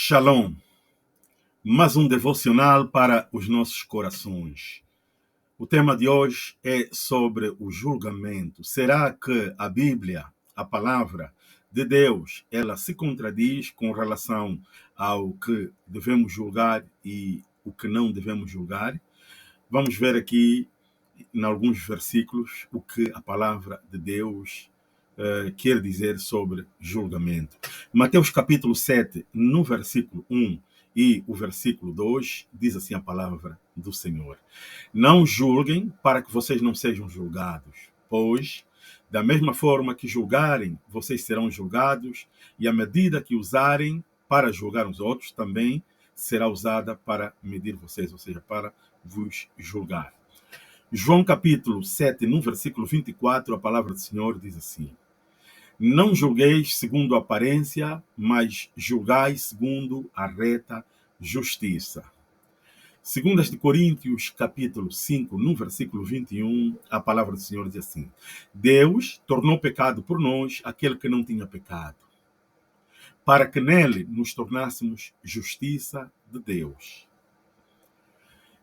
Shalom, mais um devocional para os nossos corações. O tema de hoje é sobre o julgamento. Será que a Bíblia, a palavra de Deus, ela se contradiz com relação ao que devemos julgar e o que não devemos julgar? Vamos ver aqui, em alguns versículos, o que a palavra de Deus quer dizer sobre julgamento. Mateus capítulo 7, no versículo 1 e o versículo 2, diz assim a palavra do Senhor: Não julguem para que vocês não sejam julgados, pois, da mesma forma que julgarem, vocês serão julgados, e a medida que usarem para julgar os outros também será usada para medir vocês, ou seja, para vos julgar. João capítulo 7, no versículo 24, a palavra do Senhor diz assim: Não julgueis segundo a aparência, mas julgai segundo a reta justiça. Segundo de Coríntios, capítulo 5, no versículo 21, a palavra do Senhor diz assim: Deus tornou pecado por nós aquele que não tinha pecado, para que nele nos tornássemos justiça de Deus.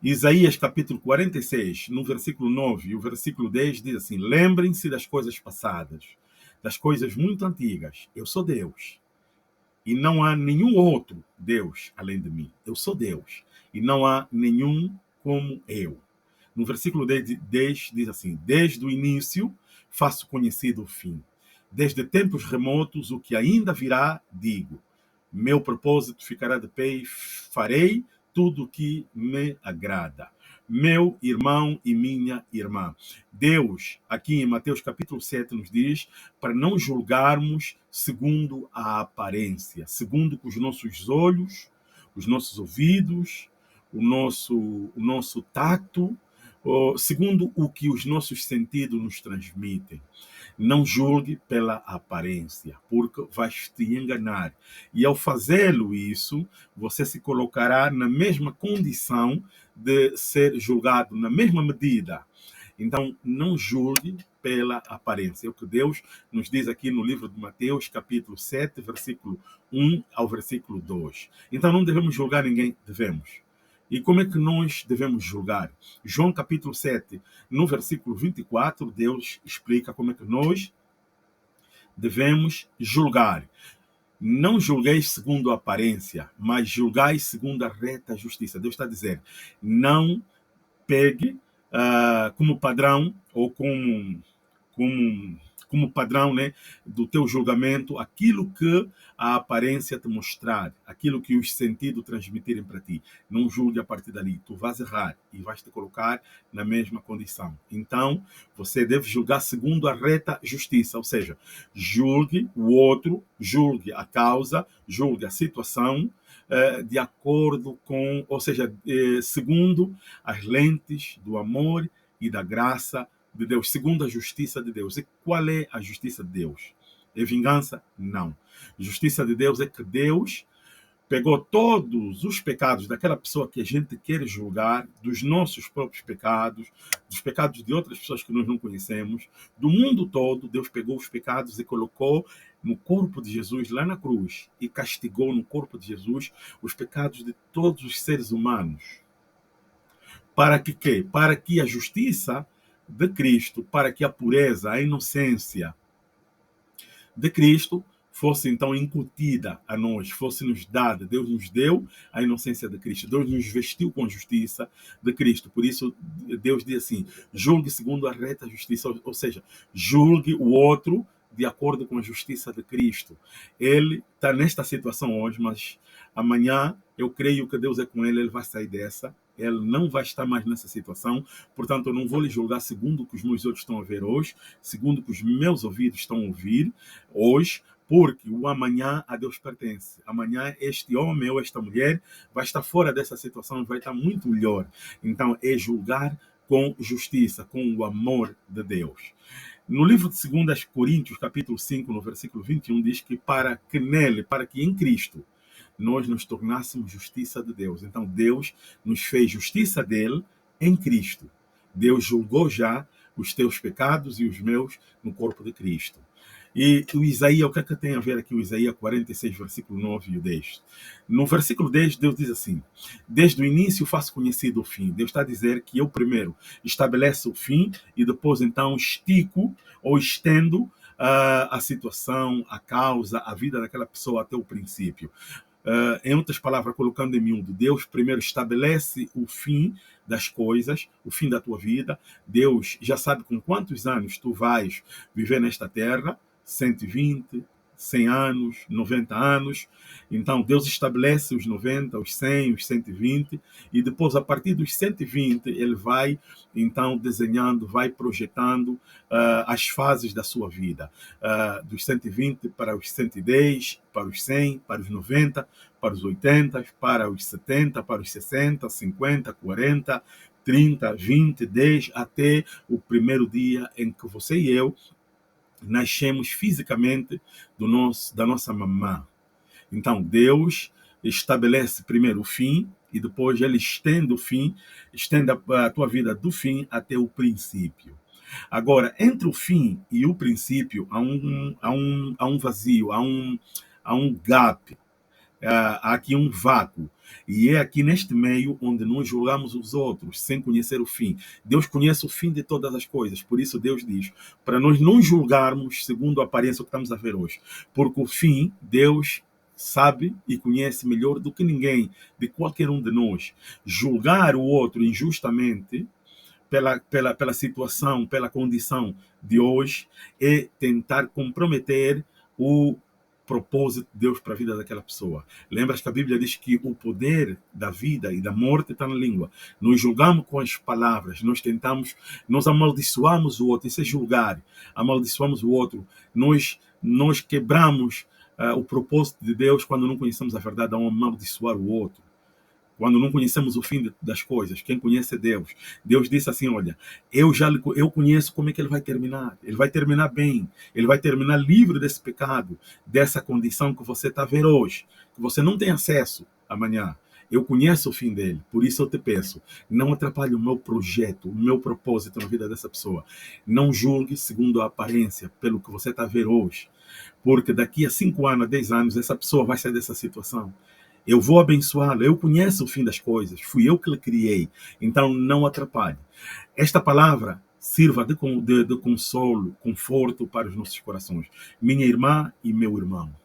Isaías capítulo 46, no versículo 9 e o versículo 10 diz assim: Lembrem-se das coisas passadas, das coisas muito antigas. Eu sou Deus, e não há nenhum outro Deus além de mim. Eu sou Deus, e não há nenhum como eu. No versículo 10 diz assim: Desde o início faço conhecido o fim. Desde tempos remotos o que ainda virá, digo. Meu propósito ficará de pé e farei tudo o que me agrada. Meu irmão e minha irmã. Deus, aqui em Mateus capítulo 7, nos diz para não julgarmos segundo a aparência, segundo os nossos olhos, os nossos ouvidos, o nosso tato, segundo o que os nossos sentidos nos transmitem. Não julgue pela aparência, porque vais te enganar. E ao fazê-lo isso, você se colocará na mesma condição de ser julgado, na mesma medida. Então, não julgue pela aparência. É o que Deus nos diz aqui no livro de Mateus, capítulo 7, versículo 1 ao versículo 2. Então, não devemos julgar ninguém, devemos. E como é que nós devemos julgar? João capítulo 7, no versículo 24, Deus explica como é que nós devemos julgar. Não julgueis segundo a aparência, mas julgai segundo a reta justiça. Deus está a dizer, não pegue como padrão ou como padrão, né, do teu julgamento aquilo que a aparência te mostrar, aquilo que os sentidos transmitirem para ti. Não julgue a partir dali. Tu vais errar e vais te colocar na mesma condição. Então, você deve julgar segundo a reta justiça, ou seja, julgue o outro, julgue a causa, julgue a situação, de acordo com, ou seja, segundo as lentes do amor e da graça de Deus, segundo a justiça de Deus. E qual é a justiça de Deus? É vingança? Não. A justiça de Deus é que Deus pegou todos os pecados daquela pessoa que a gente quer julgar, dos nossos próprios pecados, dos pecados de outras pessoas que nós não conhecemos, do mundo todo. Deus pegou os pecados e colocou no corpo de Jesus, lá na cruz, e castigou no corpo de Jesus os pecados de todos os seres humanos. Para que quê? Para que a justiça de Cristo, para que a pureza, a inocência de Cristo fosse então incutida a nós, fosse nos dada. Deus nos deu a inocência de Cristo. Deus nos vestiu com a justiça de Cristo. Por isso, Deus diz assim, julgue segundo a reta justiça, ou seja, julgue o outro de acordo com a justiça de Cristo. Ele está nesta situação hoje, mas amanhã eu creio que Deus é com ele, ele vai sair dessa. Ele não vai estar mais nessa situação, portanto eu não vou lhe julgar segundo o que os meus olhos estão a ver hoje, segundo o que os meus ouvidos estão a ouvir hoje, porque o amanhã a Deus pertence. Amanhã este homem ou esta mulher vai estar fora dessa situação e vai estar muito melhor. Então é julgar com justiça, com o amor de Deus. No livro de 2 Coríntios, capítulo 5, no versículo 21, diz que para que em Cristo, nós nos tornássemos justiça de Deus. Então Deus nos fez justiça dele em Cristo. Deus julgou já os teus pecados e os meus no corpo de Cristo. E o Isaías, o que é que tem a ver aqui o Isaías 46, versículo 9 e o 10? No versículo 10, Deus diz assim: desde o início faço conhecido o fim. Deus está a dizer que eu primeiro estabeleço o fim e depois então estico ou estendo a situação, a causa, a vida daquela pessoa até o princípio. Em outras palavras, colocando em miúdo, Deus primeiro estabelece o fim das coisas, o fim da tua vida. Deus já sabe com quantos anos tu vais viver nesta terra, 120, 100 anos, 90 anos. Então, Deus estabelece os 90, os 100, os 120, e depois, a partir dos 120, Ele vai, então, desenhando, vai projetando as fases da sua vida. Dos 120 para os 110, para os 100, para os 90, para os 80, para os 70, para os 60, 50, 40, 30, 20, 10, até o primeiro dia em que você e eu nascemos fisicamente da nossa mamã. Então, Deus estabelece primeiro o fim e depois Ele estende o fim, estende a tua vida do fim até o princípio. Agora, entre o fim e o princípio, há um vazio, há um gap, há aqui um vácuo. E é aqui neste meio onde nós julgamos os outros sem conhecer o fim. Deus conhece o fim de todas as coisas. Por isso Deus diz, para nós não julgarmos segundo a aparência que estamos a ver hoje. Porque o fim, Deus sabe e conhece melhor do que ninguém, de qualquer um de nós. Julgar o outro injustamente pela situação, pela condição de hoje, é tentar comprometer o propósito de Deus para a vida daquela pessoa. Lembras que a Bíblia diz que o poder da vida e da morte está na língua. Nós julgamos com as palavras, nós amaldiçoamos o outro, isso é julgar, amaldiçoamos o outro, nós quebramos o propósito de Deus quando não conhecemos a verdade, ao amaldiçoar o outro. Quando não conhecemos o fim das coisas, quem conhece é Deus. Deus disse assim, olha, eu conheço como é que ele vai terminar. Ele vai terminar bem. Ele vai terminar livre desse pecado, dessa condição que você está a ver hoje, que você não tem acesso amanhã. Eu conheço o fim dele, por isso eu te peço, não atrapalhe o meu projeto, o meu propósito na vida dessa pessoa. Não julgue segundo a aparência, pelo que você está a ver hoje. Porque daqui a 5 anos, a 10 anos, essa pessoa vai sair dessa situação. Eu vou abençoá-lo, eu conheço o fim das coisas, fui eu que lhe criei, então não atrapalhe. Esta palavra sirva de consolo, conforto para os nossos corações. Minha irmã e meu irmão,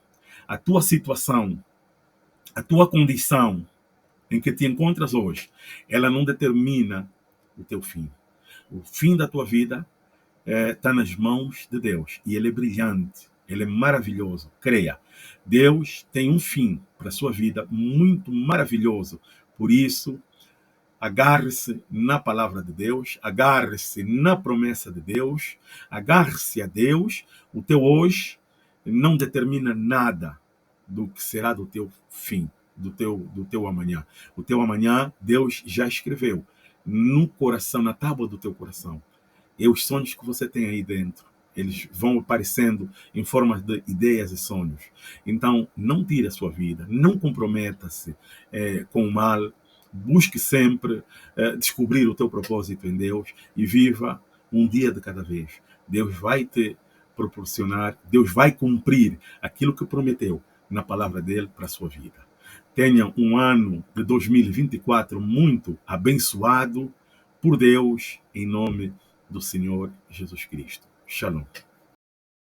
a tua situação, a tua condição em que te encontras hoje, ela não determina o teu fim. O fim da tua vida está nas mãos de Deus e Ele é brilhante, Ele é maravilhoso, creia. Deus tem um fim para a sua vida muito maravilhoso, por isso agarre-se na palavra de Deus, agarre-se na promessa de Deus, agarre-se a Deus. O teu hoje não determina nada do que será do teu fim, do teu amanhã. O teu amanhã Deus já escreveu no coração, na tábua do teu coração. E os sonhos que você tem aí dentro, eles vão aparecendo em forma de ideias e sonhos. Então, não tire a sua vida, não comprometa-se com o mal, busque sempre descobrir o teu propósito em Deus e viva um dia de cada vez. Deus vai te proporcionar, Deus vai cumprir aquilo que prometeu na palavra dele para a sua vida. Tenha um ano de 2024 muito abençoado por Deus, em nome do Senhor Jesus Cristo. Shalom.